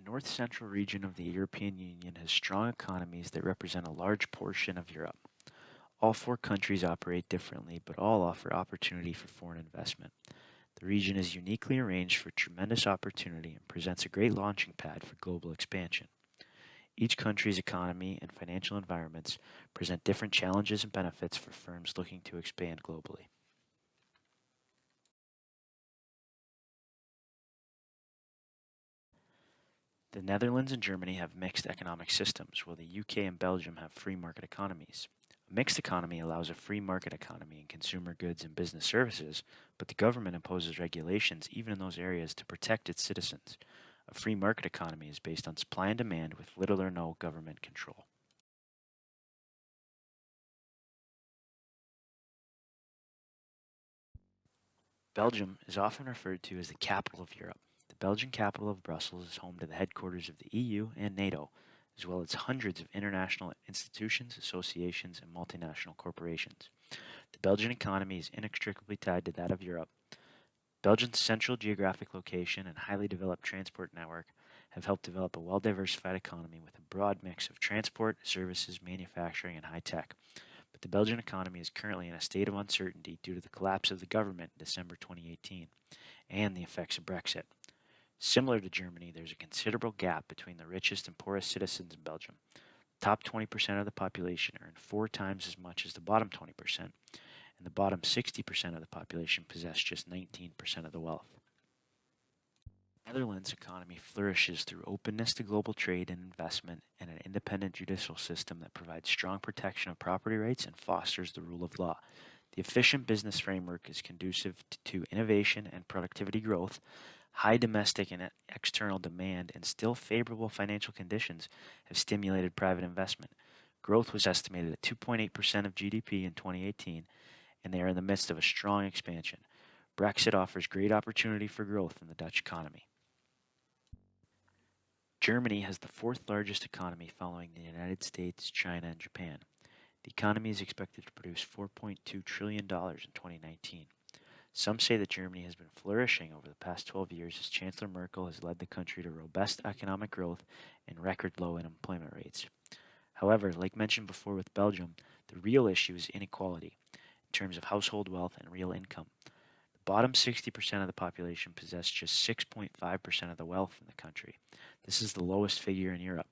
north-central region of the European Union has strong economies that represent a large portion of Europe. All four countries operate differently, but all offer opportunity for foreign investment. The region is uniquely arranged for tremendous opportunity and presents a great launching pad for global expansion. Each country's economy and financial environments present different challenges and benefits for firms looking to expand globally. The Netherlands and Germany have mixed economic systems, while the UK and Belgium have free market economies. A mixed economy allows a free market economy in consumer goods and business services, but the government imposes regulations even in those areas to protect its citizens. A free market economy is based on supply and demand with little or no government control. Belgium is often referred to as the capital of Europe. The Belgian capital of Brussels is home to the headquarters of the EU and NATO, as well as hundreds of international institutions, associations, and multinational corporations. The Belgian economy is inextricably tied to that of Europe. Belgium's central geographic location and highly developed transport network have helped develop a well-diversified economy with a broad mix of transport, services, manufacturing, and high tech. But the Belgian economy is currently in a state of uncertainty due to the collapse of the government in December 2018 and the effects of Brexit. Similar to Germany, there's a considerable gap between the richest and poorest citizens in Belgium. The top 20% of the population earn 4 times as much as the bottom 20%, and the bottom 60% of the population possess just 19% of the wealth. The Netherlands' economy flourishes through openness to global trade and investment and an independent judicial system that provides strong protection of property rights and fosters the rule of law. The efficient business framework is conducive to innovation and productivity growth. High domestic and external demand and still favorable financial conditions have stimulated private investment. Growth was estimated at 2.8% of GDP in 2018, and they are in the midst of a strong expansion. Brexit offers great opportunity for growth in the Dutch economy. Germany has the fourth largest economy following the United States, China, and Japan. The economy is expected to produce $4.2 trillion in 2019. Some say that Germany has been flourishing over the past 12 years as Chancellor Merkel has led the country to robust economic growth and record low unemployment rates. However, like mentioned before with Belgium, the real issue is inequality in terms of household wealth and real income. The bottom 60% of the population possess just 6.5% of the wealth in the country. This is the lowest figure in Europe.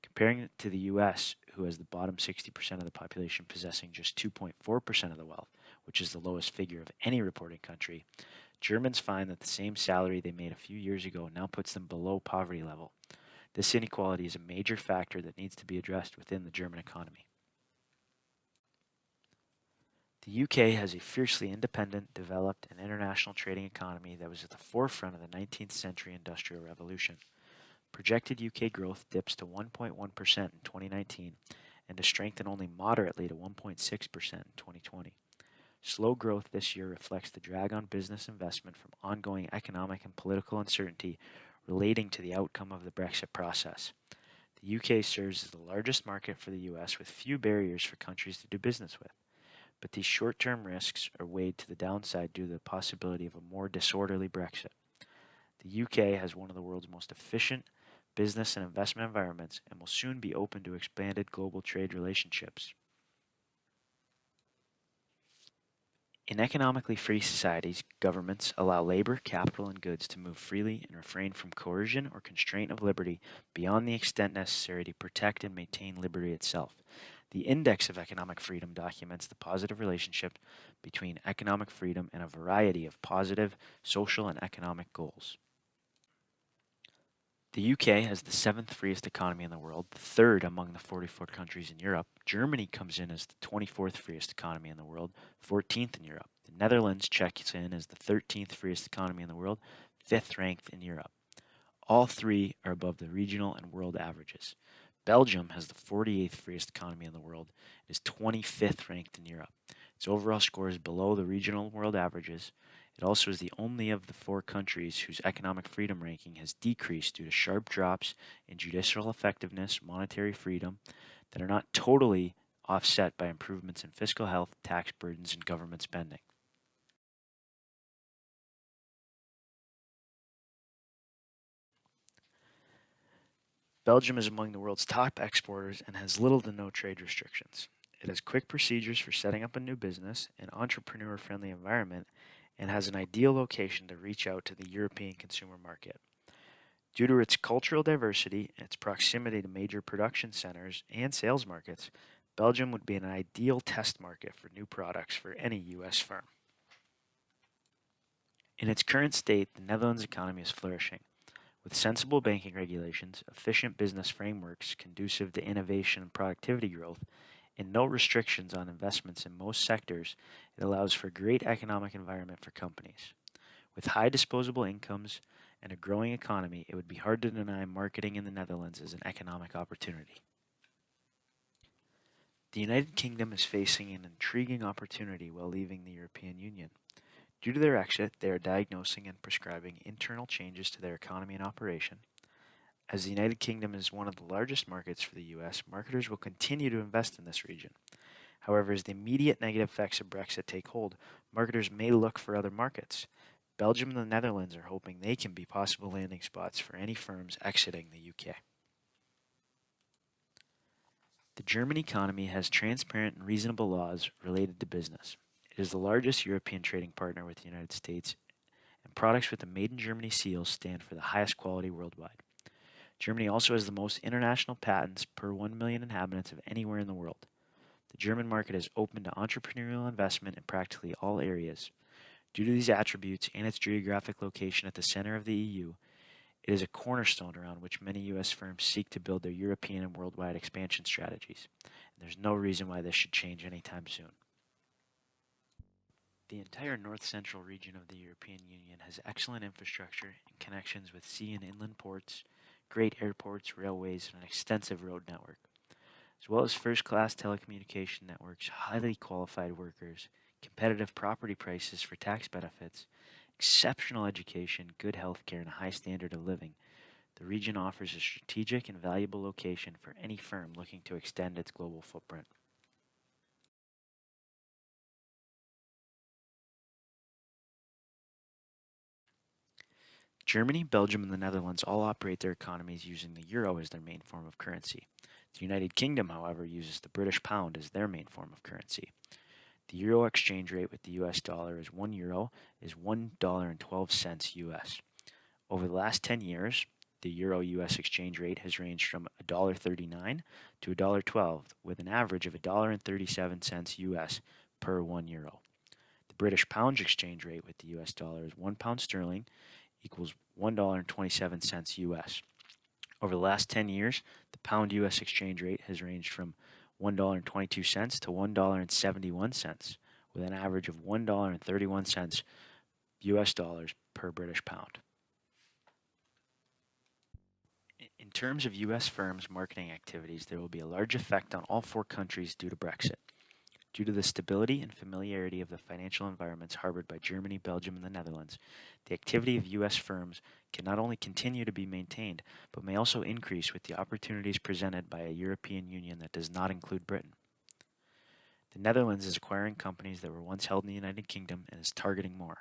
Comparing it to the US, who has the bottom 60% of the population possessing just 2.4% of the wealth, which is the lowest figure of any reporting country, Germans find that the same salary they made a few years ago now puts them below poverty level. This inequality is a major factor that needs to be addressed within the German economy. The UK has a fiercely independent, developed, and international trading economy that was at the forefront of the 19th century Industrial Revolution. Projected UK growth dips to 1.1% in 2019 and to strengthen only moderately to 1.6% in 2020. Slow growth this year reflects the drag on business investment from ongoing economic and political uncertainty relating to the outcome of the Brexit process. The UK serves as the largest market for the US with few barriers for countries to do business with. But these short-term risks are weighed to the downside due to the possibility of a more disorderly Brexit. The UK has one of the world's most efficient business and investment environments and will soon be open to expanded global trade relationships. In economically free societies, governments allow labor, capital, and goods to move freely and refrain from coercion or constraint of liberty beyond the extent necessary to protect and maintain liberty itself. The Index of Economic Freedom documents the positive relationship between economic freedom and a variety of positive social and economic goals. The UK has the 7th freest economy in the world, the 3rd among the 44 countries in Europe. Germany comes in as the 24th freest economy in the world, 14th in Europe. The Netherlands checks in as the 13th freest economy in the world, 5th ranked in Europe. All three are above the regional and world averages. Belgium has the 48th freest economy in the world and is 25th ranked in Europe. Its overall score is below the regional and world averages. It also is the only of the 4 countries whose economic freedom ranking has decreased due to sharp drops in judicial effectiveness, monetary freedom, that are not totally offset by improvements in fiscal health, tax burdens, and government spending. Belgium is among the world's top exporters and has little to no trade restrictions. It has quick procedures for setting up a new business, an entrepreneur friendly environment, and has an ideal location to reach out to the European consumer market. Due to its cultural diversity and its proximity to major production centers and sales markets, Belgium would be an ideal test market for new products for any U.S. firm. In its current state, the Netherlands economy is flourishing. With sensible banking regulations, efficient business frameworks conducive to innovation and productivity growth, and no restrictions on investments in most sectors, it allows for a great economic environment for companies. With high disposable incomes and a growing economy, it would be hard to deny marketing in the Netherlands as an economic opportunity. The United Kingdom is facing an intriguing opportunity while leaving the European Union. Due to their exit, they are diagnosing and prescribing internal changes to their economy and operation. As the United Kingdom is one of the largest markets for the US, marketers will continue to invest in this region. However, as the immediate negative effects of Brexit take hold, marketers may look for other markets. Belgium and the Netherlands are hoping they can be possible landing spots for any firms exiting the UK. The German economy has transparent and reasonable laws related to business. It is the largest European trading partner with the United States, and products with the Made in Germany seal stand for the highest quality worldwide. Germany also has the most international patents per 1 million inhabitants of anywhere in the world. The German market is open to entrepreneurial investment in practically all areas. Due to these attributes and its geographic location at the center of the EU, it is a cornerstone around which many U.S. firms seek to build their European and worldwide expansion strategies, and there's no reason why this should change anytime soon. The entire north-central region of the European Union has excellent infrastructure and connections with sea and inland ports, great airports, railways, and an extensive road network, as well as first-class telecommunication networks, highly qualified workers, competitive property prices for tax benefits, exceptional education, good health care, and a high standard of living. The region offers a strategic and valuable location for any firm looking to extend its global footprint. Germany, Belgium, and the Netherlands all operate their economies using the euro as their main form of currency. The United Kingdom, however, uses the British pound as their main form of currency. The euro exchange rate with the US dollar is 1 euro is $1.12 US. Over the last 10 years, the euro US exchange rate has ranged from $1.39 to $1.12, with an average of $1.37 US per 1 euro. The British pound exchange rate with the US dollar is 1 pound sterling equals $1.27 US. Over the last 10 years, the pound US exchange rate has ranged from $1.22 to $1.71, with an average of $1.31 US dollars per British pound. In terms of US firms' marketing activities, there will be a large effect on all four countries due to Brexit. Due to the stability and familiarity of the financial environments harbored by Germany, Belgium, and the Netherlands, the activity of U.S. firms can not only continue to be maintained, but may also increase with the opportunities presented by a European Union that does not include Britain. The Netherlands is acquiring companies that were once held in the United Kingdom and is targeting more.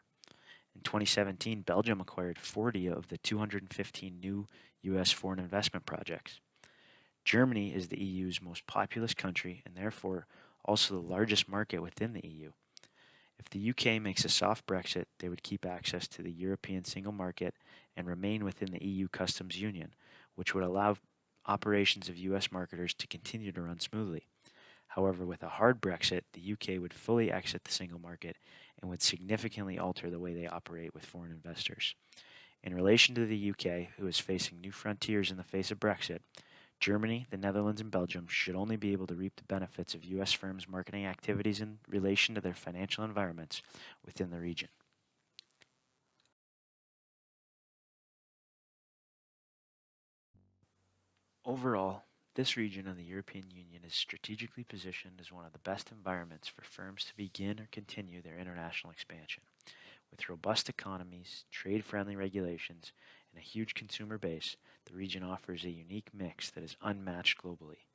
In 2017, Belgium acquired 40 of the 215 new U.S. foreign investment projects. Germany is the EU's most populous country and therefore also the largest market within the EU. If the UK makes a soft Brexit, they would keep access to the European single market and remain within the EU customs union, which would allow operations of US marketers to continue to run smoothly. However, with a hard Brexit, the UK would fully exit the single market and would significantly alter the way they operate with foreign investors. In relation to the UK, who is facing new frontiers in the face of Brexit, Germany, the Netherlands, and Belgium should only be able to reap the benefits of U.S. firms' marketing activities in relation to their financial environments within the region. Overall, this region of the European Union is strategically positioned as one of the best environments for firms to begin or continue their international expansion. With robust economies, trade-friendly regulations, and a huge consumer base, the region offers a unique mix that is unmatched globally.